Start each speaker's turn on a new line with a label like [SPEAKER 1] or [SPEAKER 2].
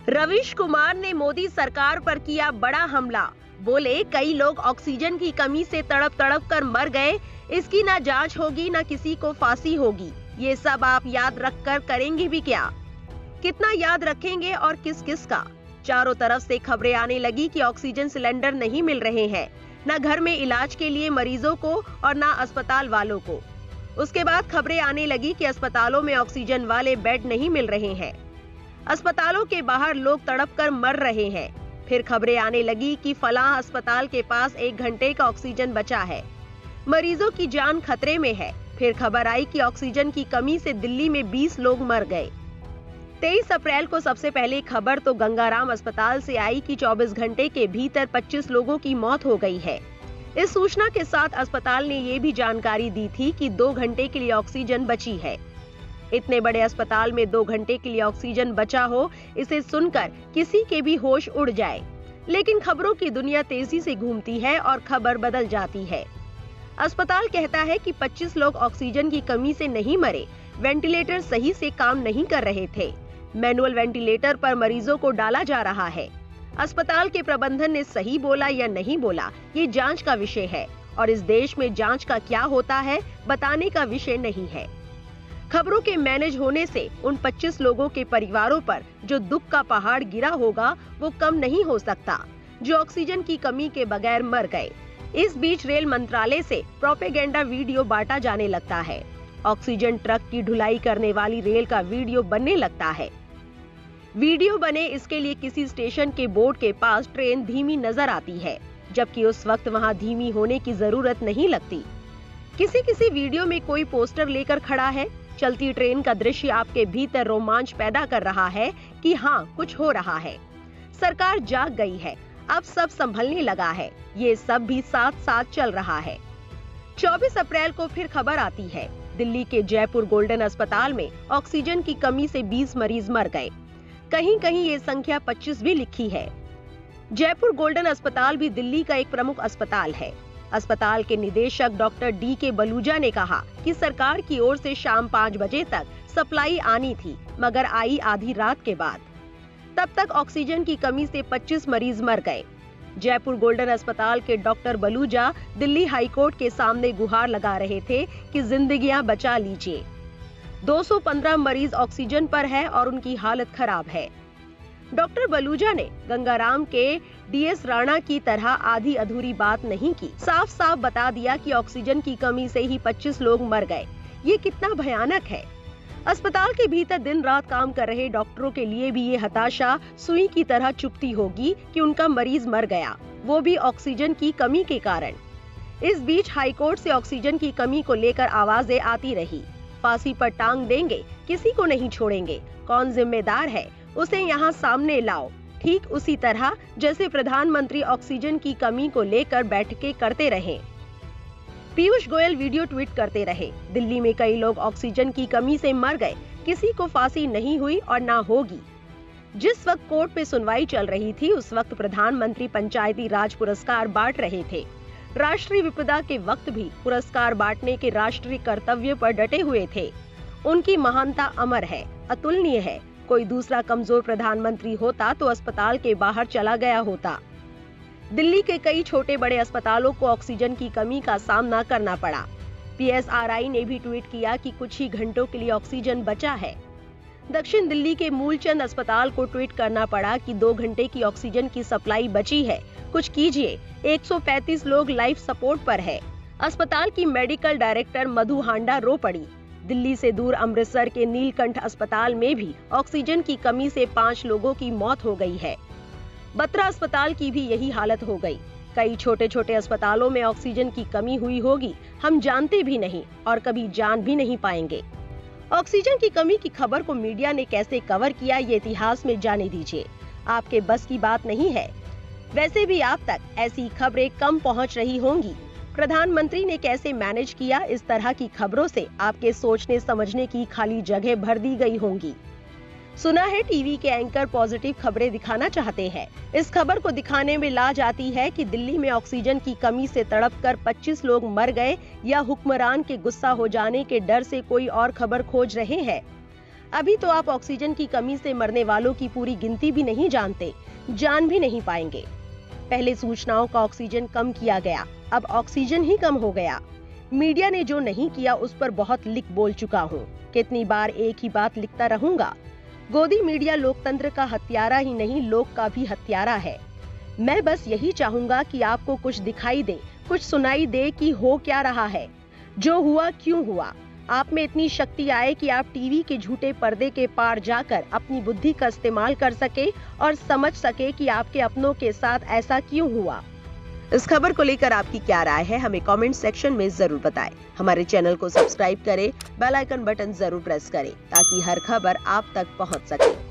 [SPEAKER 1] रवीश कुमार ने मोदी सरकार पर किया बड़ा हमला। बोले कई लोग ऑक्सीजन की कमी से तड़प तड़प कर मर गए, इसकी ना जांच होगी ना किसी को फांसी होगी। ये सब आप याद रख कर करेंगे भी क्या? कितना याद रखेंगे और किस किस का? चारों तरफ से खबरें आने लगी कि ऑक्सीजन सिलेंडर नहीं मिल रहे हैं, न घर में इलाज के लिए मरीजों को और न अस्पताल वालों को। उसके बाद खबरें आने लगी कि अस्पतालों में ऑक्सीजन वाले बेड नहीं मिल रहे हैं, अस्पतालों के बाहर लोग तड़प कर मर रहे हैं। फिर खबरें आने लगी कि फलां अस्पताल के पास 1 घंटे का ऑक्सीजन बचा है, मरीजों की जान खतरे में है। फिर खबर आई कि ऑक्सीजन की कमी से दिल्ली में 20 लोग मर गए। 23 अप्रैल को सबसे पहले खबर तो गंगाराम अस्पताल से आई कि 24 घंटे के भीतर 25 लोगों की मौत हो गई है। इस सूचना के साथ अस्पताल ने ये भी जानकारी दी थी कि 2 घंटे के लिए ऑक्सीजन बची है। इतने बड़े अस्पताल में 2 घंटे के लिए ऑक्सीजन बचा हो, इसे सुनकर किसी के भी होश उड़ जाए। लेकिन खबरों की दुनिया तेजी से घूमती है और खबर बदल जाती है। अस्पताल कहता है कि 25 लोग ऑक्सीजन की कमी से नहीं मरे, वेंटिलेटर सही से काम नहीं कर रहे थे। मैनुअल वेंटिलेटर पर मरीजों को डाला जा रहा है। अस्पताल के प्रबंधन ने सही बोला या नहीं बोला, ये जांच का विषय है और इस देश में जांच का क्या होता है बताने का विषय नहीं है। खबरों के मैनेज होने से उन 25 लोगों के परिवारों पर जो दुख का पहाड़ गिरा होगा वो कम नहीं हो सकता, जो ऑक्सीजन की कमी के बगैर मर गए। इस बीच रेल मंत्रालय से प्रोपेगेंडा वीडियो बांटा जाने लगता है। ऑक्सीजन ट्रक की ढुलाई करने वाली रेल का वीडियो बनने लगता है। वीडियो बने इसके लिए किसी स्टेशन के बोर्ड के पास ट्रेन धीमी नजर आती है, जबकि उस वक्त वहां धीमी होने की जरूरत नहीं लगती। किसी वीडियो में कोई पोस्टर लेकर खड़ा है। चलती ट्रेन का दृश्य आपके भीतर रोमांच पैदा कर रहा है कि हाँ, कुछ हो रहा है, सरकार जाग गई है, अब सब संभलने लगा है। ये सब भी साथ साथ चल रहा है। 24 अप्रैल को फिर खबर आती है, दिल्ली के जयपुर गोल्डन अस्पताल में ऑक्सीजन की कमी से 20 मरीज मर गए। कहीं कहीं ये संख्या 25 भी लिखी है। जयपुर गोल्डन अस्पताल भी दिल्ली का एक प्रमुख अस्पताल है। अस्पताल के निदेशक डॉक्टर D.K. बलूजा ने कहा कि सरकार की ओर से शाम 5 बजे तक सप्लाई आनी थी, मगर आई आधी रात के बाद। तब तक ऑक्सीजन की कमी से 25 मरीज मर गए। जयपुर गोल्डन अस्पताल के डॉक्टर बलूजा दिल्ली हाईकोर्ट के सामने गुहार लगा रहे थे कि जिंदगियां बचा लीजिए। 215 मरीज ऑक्सीजन पर है और उनकी हालत खराब है। डॉक्टर बलूजा ने गंगाराम के DS राणा की तरह आधी अधूरी बात नहीं की, साफ साफ बता दिया कि ऑक्सीजन की कमी से ही 25 लोग मर गए। ये कितना भयानक है। अस्पताल के भीतर दिन रात काम कर रहे डॉक्टरों के लिए भी ये हताशा सुई की तरह चुभती होगी कि उनका मरीज मर गया, वो भी ऑक्सीजन की कमी के कारण। इस बीच हाईकोर्ट से ऑक्सीजन की कमी को लेकर आवाजें आती रही। फांसी पर टांग देंगे, किसी को नहीं छोड़ेंगे, कौन जिम्मेदार है उसे यहाँ सामने लाओ। ठीक उसी तरह जैसे प्रधानमंत्री ऑक्सीजन की कमी को लेकर बैठकें करते रहे। पीयूष गोयल वीडियो ट्वीट करते रहे, दिल्ली में कई लोग ऑक्सीजन की कमी से मर गए, किसी को फांसी नहीं हुई और ना होगी। जिस वक्त कोर्ट पे सुनवाई चल रही थी, उस वक्त प्रधानमंत्री पंचायती राज पुरस्कार बांट रहे थे। राष्ट्रीय विपदा के वक्त भी पुरस्कार बांटने के राष्ट्रीय कर्तव्य पर डटे हुए थे। उनकी महानता अमर है, अतुलनीय है। कोई दूसरा कमजोर प्रधानमंत्री होता तो अस्पताल के बाहर चला गया होता। दिल्ली के कई छोटे बड़े अस्पतालों को ऑक्सीजन की कमी का सामना करना पड़ा। PSRI ने भी ट्वीट किया कि कुछ ही घंटों के लिए ऑक्सीजन बचा है। दक्षिण दिल्ली के मूलचंद अस्पताल को ट्वीट करना पड़ा कि 2 घंटे की ऑक्सीजन की सप्लाई बची है, कुछ कीजिए। 135 लोग लाइफ सपोर्ट पर है। अस्पताल की मेडिकल डायरेक्टर मधु हांडा रो पड़ी। दिल्ली से दूर अमृतसर के नीलकंठ अस्पताल में भी ऑक्सीजन की कमी से 5 लोगों की मौत हो गई है। बत्रा अस्पताल की भी यही हालत हो गई। कई छोटे छोटे अस्पतालों में ऑक्सीजन की कमी हुई होगी, हम जानते भी नहीं और कभी जान भी नहीं पाएंगे। ऑक्सीजन की कमी की खबर को मीडिया ने कैसे कवर किया, ये इतिहास में जाने दीजिए। आपके बस की बात नहीं है। वैसे भी आप तक ऐसी खबरें कम पहुंच रही होंगी। प्रधानमंत्री ने कैसे मैनेज किया, इस तरह की खबरों से आपके सोचने समझने की खाली जगह भर दी गई होंगी। सुना है टीवी के एंकर पॉजिटिव खबरें दिखाना चाहते हैं। इस खबर को दिखाने में लाज आती है कि दिल्ली में ऑक्सीजन की कमी से तड़पकर 25 लोग मर गए या हुक्मरान के गुस्सा हो जाने के डर से कोई और खबर खोज रहे हैं। अभी तो आप ऑक्सीजन की कमी से मरने वालों की पूरी गिनती भी नहीं जानते, जान भी नहीं पाएंगे। पहले सूचनाओं का ऑक्सीजन कम किया गया, अब ऑक्सीजन ही कम हो गया। मीडिया ने जो नहीं किया उस पर बहुत लिख बोल चुका हूँ, कितनी बार एक ही बात लिखता रहूंगा। गोदी मीडिया लोकतंत्र का हत्यारा ही नहीं, लोक का भी हत्यारा है। मैं बस यही चाहूंगा कि आपको कुछ दिखाई दे, कुछ सुनाई दे कि हो क्या रहा है, जो हुआ क्यों हुआ। आप में इतनी शक्ति आए कि आप टीवी के झूठे पर्दे के पार जाकर अपनी बुद्धि का इस्तेमाल कर सके और समझ सके कि आपके अपनों के साथ ऐसा क्यों हुआ। इस खबर को लेकर आपकी क्या राय है, हमें कमेंट सेक्शन में जरूर बताएं। हमारे चैनल को सब्सक्राइब करें, बेल आइकन बटन जरूर प्रेस करें ताकि हर खबर आप तक पहुंच सके।